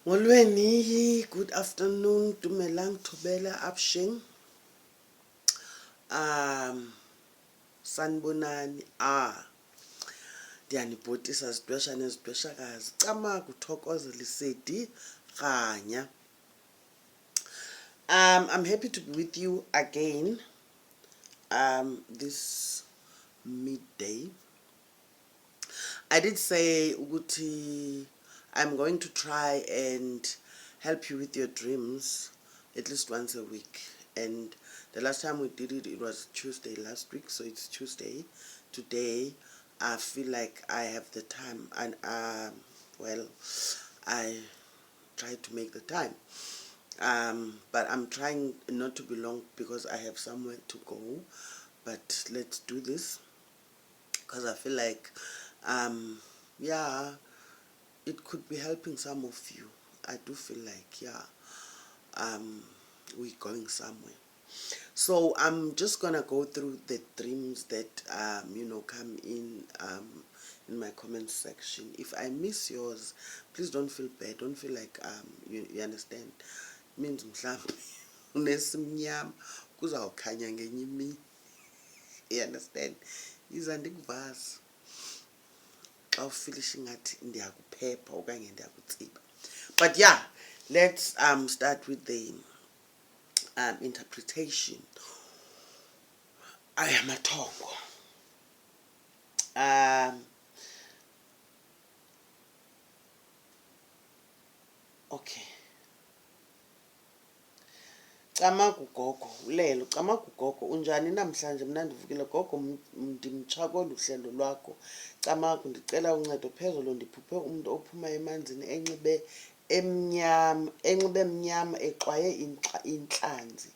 Molweni, good afternoon, dumelang thobela absheng. Sanibonani. Ndiyanibhotisa zidwesha nezidweshakazi. Cama kuthokoza lisedi kanya. I'm happy to be with you again this midday. I did say ukuthi I'm going to try and help you with your dreams at least once a week. And the last time we did it, it was Tuesday last week, so it's Tuesday. Today, I feel like I have the time, and well, I try to make the time. But I'm trying not to be long because I have somewhere to go. But let's do this because I feel like, yeah, it could be helping some of you. I do feel like, we're going somewhere. So I'm just gonna go through the dreams that come in my comment section. If I miss yours, please don't feel bad. Don't feel like you understand. Means mhlambe unesimnyama kuzawukhanya ngenye imini. You understand? Iza ndikuvazi xa ufilisha ngathi ndiyakuphepha okanye ndiyakutsiba. But yeah, let's start with the interpretation. I am a tongo. Okay. Camagu gogo, ulelo, camagu gogo, unjani namhlanje mna ndivukile gogo ndimtsha kolu hlelo lwakho. Camagu ndicela uncedo phezulu ndiphuphe umuntu ophuma emanzini enxibe emnyama exwaye intlanzi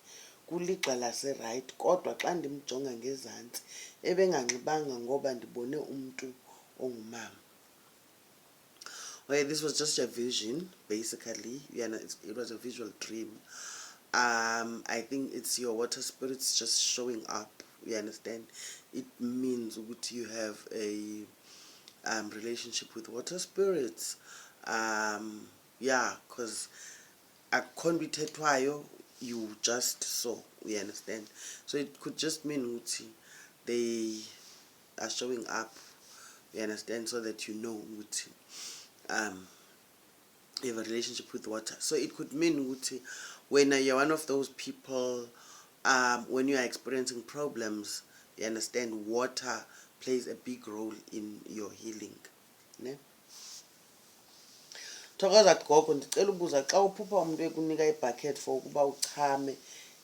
kuligqa laseright kodwa xa ndimjonga ngezantsi ebenganxibanga ngoba ndibone umuntu ongumama. Okay, this was just a vision, basically. It was a visual dream. I think it's your water spirits just showing up. You understand? It means that you have a relationship with water spirits. Because you just saw. You understand? So it could just mean that they are showing up. You understand? So that you know that you have a relationship with water. So it could mean that when you're one of those people, when you are experiencing problems, you understand water plays a big role in your healing. Ne? Thokoza gogo ndicela ubuza xa uphupha umuntu ekunika ibucket for ukuba uchame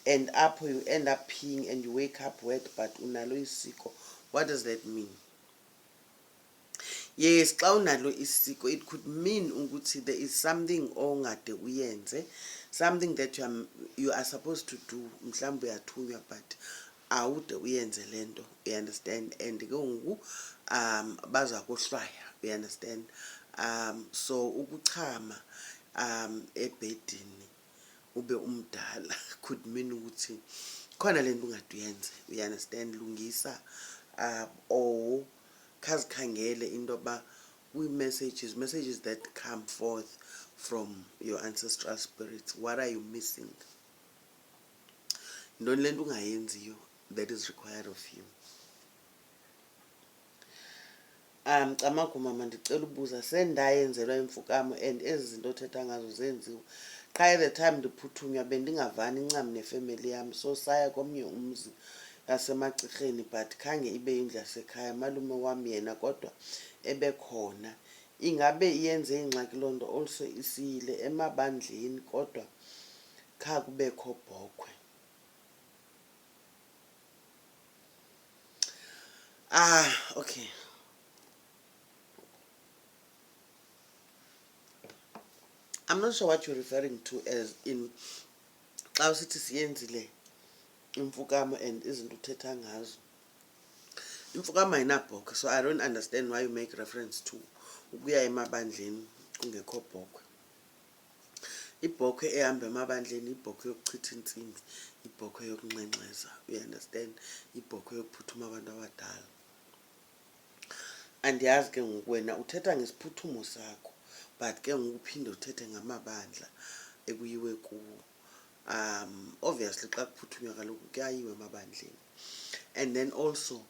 and apho you end up peeing and you wake up wet but unalo isiko. What does that mean? Yes, xa unalo isiko, it could mean ukuthi there is something ongade uyenze, something that you are supposed to do, mhlawumbe uyathunywa but awude uyenze lento, you understand, and ke ngoku baza kohlwaya, you understand. So ukuchama ebhedini ube umdala could mean ukuthi khona lento ungade uyenze, you understand, lungisa or khazikhangele into ba messages that come forth from your ancestral spirits. What are you missing? Don't lento ungayenziyo that is required of you. Camagu mama ndicela ubuza sendayenzelwa imfukamo and ezi zinto othetha ngazo zenziwa qha the time ndiphuthunywa bendingavani incam nefamily yam, so saya komnye umzi yasemagcirheni but khange ibe indlu yasekhaya. Malume wam yena kodwa ebekhona. Ingabe iyenze ingxaki loo nto also isiyile emabandleni kodwa kha kubekho bhokhwe. Okay. I'm not sure what you're referring to as in xa usithi siyenzile imfukamo and izinto uthetha ngazo. Imfukamo ayinabhokhwe, so I don't understand why you make reference to ukuya emabandleni kungekho bhokhwe. Ibhokhwe ehamba emabandleni ibhokhwe yokuchitha intsimbi, ibhokhwe yokunxenxeza, you understand, ibhokhwe yokuphuthuma abantu abadala. Andiyazi ke ngoku wena uthetha ngesiphuthumo sakho. but ke ngokuphinde uthethe ngamabandla ekuyiwe kuwo. Obviously xa kuphuthunywa kaloku kuyayiwa emabandleni. And then also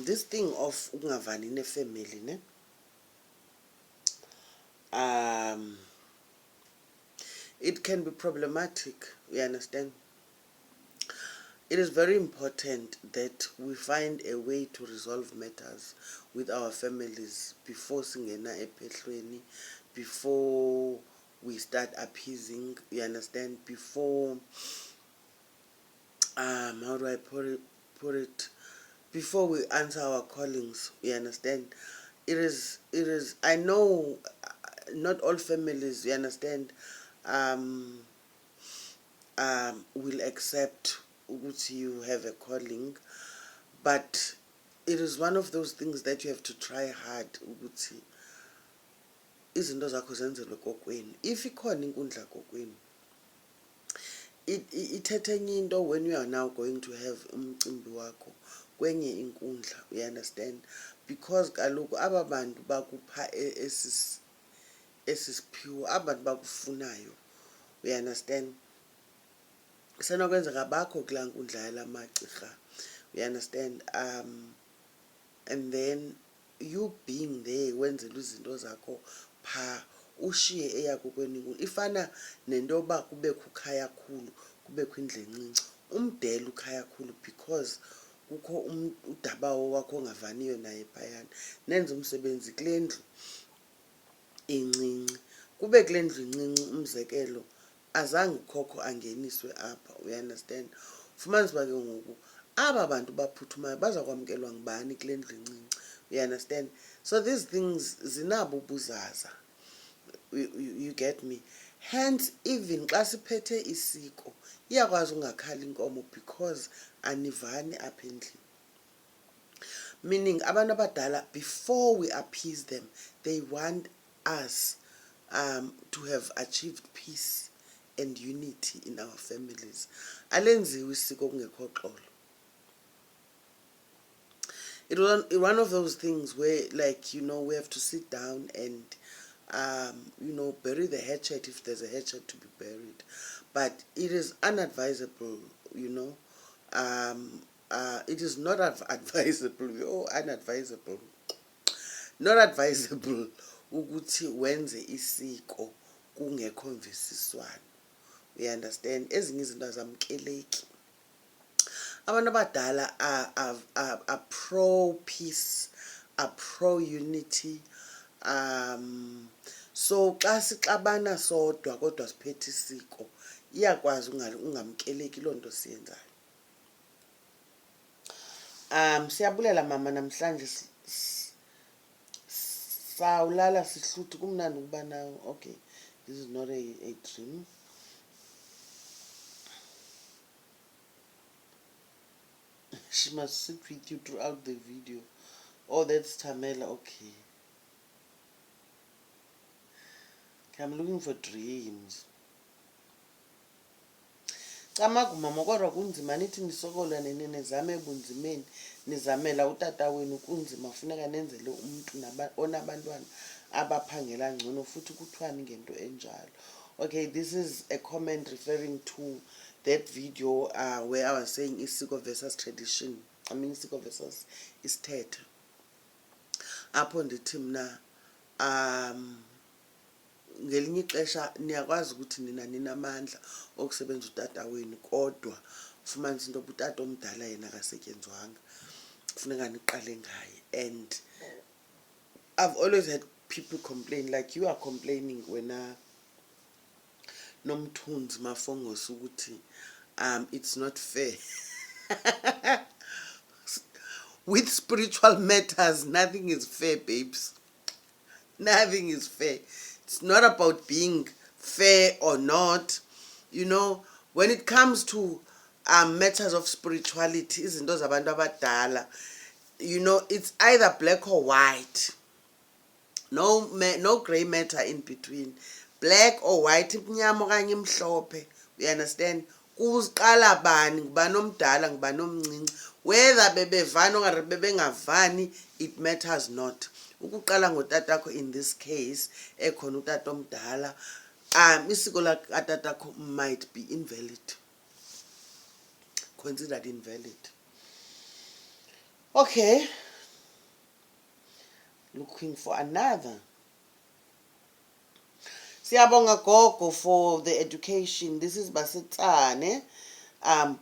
this thing of ukungavani nefamily ne it can be problematic, you understand. It is very important that we find a way to resolve matters with our families before singena ephehlweni, before we start appeasing, you understand, before how do I put it, before we answer our callings, you understand. It is I know not all families, you understand, will accept ukuthi you have a calling, but it is one of those things that you have to try hard ukuthi izinto zakho zenzelwe kokwenu. If ikhona inkundla kokwenu, ithethe enye into when you are now going to have umcimbi wakho kwenye inkundla, you understand, because kaloku aba bantu bakupha esisiphiwo, abantu bakufunayo, you understand, senokwenzeka bakho kulaa nkundla yala magqirha, you understand. And then you being there wenzela izinto zakho pha ushiye eyakho kweningu ifana nento yoba kubekho ukhaya khulu kubekho indlu encinci. Umdela ukhaya khulu because kukho udabawo wakho ongavaniyo naye phayana, nenza umsebenzi kule ndlu incinci. Kube kule ndlu incinci umzekelo azange ukhokho angeniswe apha, you understand. Fumanise uba ke ngoku aba bantu baphuthumayo baza kwamkelwa ngubani kule ndlu incinci, you understand. So these things zinabo ubuzaza, you get me. Hence even xa siphethe isiko iyakwazi ungakhali inkomo because anivani apha endlini. Meaning abantu abadala, before we appease them, they want us to have achieved peace and unity in our families. Alenziwe isiko kungekho xolo. It was one of those things where, like, you know, we have to sit down and you know, bury the hatchet if there's a hatchet to be buried. But it is unadvisable, you know. It is not advisable, unadvisable, not advisable ukuthi wenze isiko kungekho mvisiswano, you understand. Ezinye izinto azamkeleki. Abantu abadala are pro peace, are pro unity. So xa sixabana sodwa kodwa siphethe isiko iyakwazi ungamkeleki loo nto siyenzayo. Siyabulela mama, namhlanje sawulala sihluthi, kumnandi ukuba nawe. Okay, this is not a dream. She must sit with you throughout the video. Oh, that's Tamela. Okay, I'm looking for dreams. Camagumama kodwa kunzima nithi nisokola nizame ebunzimeni nizamela utata wenu kunzima, funeka nenzele umuntu onabantwana abaphangela ngcono futhi kuthwani ngento enjalo. Okay, this is a comment referring to that video where I was saying isiko versus tradition. I mean isiko versus isithethe. Apho ndithi mna ngelinye ixesha niyakwazi ukuthi nina ninamandla okusebenza utata wenu, kodwa ufumanise into yoba utata omdala yena akasetyenzwanga, kufuneka niqale ngaye. And I've always had people complain, like you are complaining wena nomthunzi mafongos ukuthi it's not fair. With spiritual matters, nothing is fair, babes. Nothing is fair. It's not about being fair or not. You know, when it comes to matters of spirituality, izinto zabantu abadala, you know, it's either black or white. No gray matter in between. Black or white, mnyama okanye mhlophe. You understand? kuqala bani, ngubani omdala, ngubani omncinci, whether bebevani okanye bebengavani, it matters not. Ukuqala ngotatakho in this case ekhona utata omdala, isiko lakatatakho might be invalid, considered invalid. Okay, looking for another. Siyabonga gogo for the education. This is Basetsane.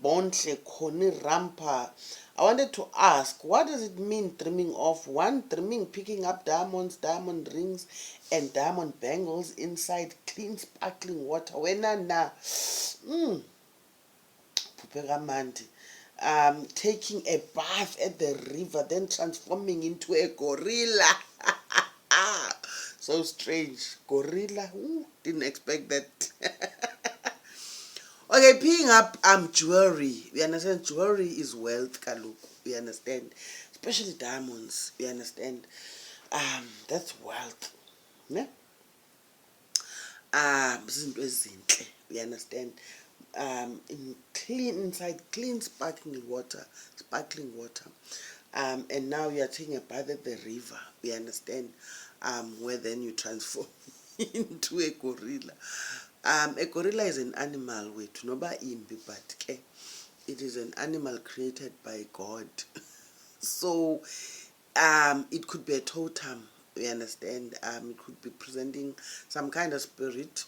Bontle Koni Rampa. I wanted to ask, what does it mean dreaming of? One, dreaming picking up diamonds, diamond rings, and diamond bangles inside clean sparkling water. Wenana. Pupegamandi. Taking a bath at the river, then transforming into a gorilla. So strange. Gorilla. Ooh, didn't expect that. Okay, picking up jewelry. We understand jewelry is wealth, kaloku. We understand. Especially diamonds. We understand. That's wealth. Ne? Izinto ezinhle. We understand. Inside clean sparkling water. And now you are taking a bath at the river. We understand. Where then you transform into a gorilla. A gorilla is an animal, wait, noba imbi, but it is an animal created by God. So it could be a totem, we understand. It could be presenting some kind of spirit.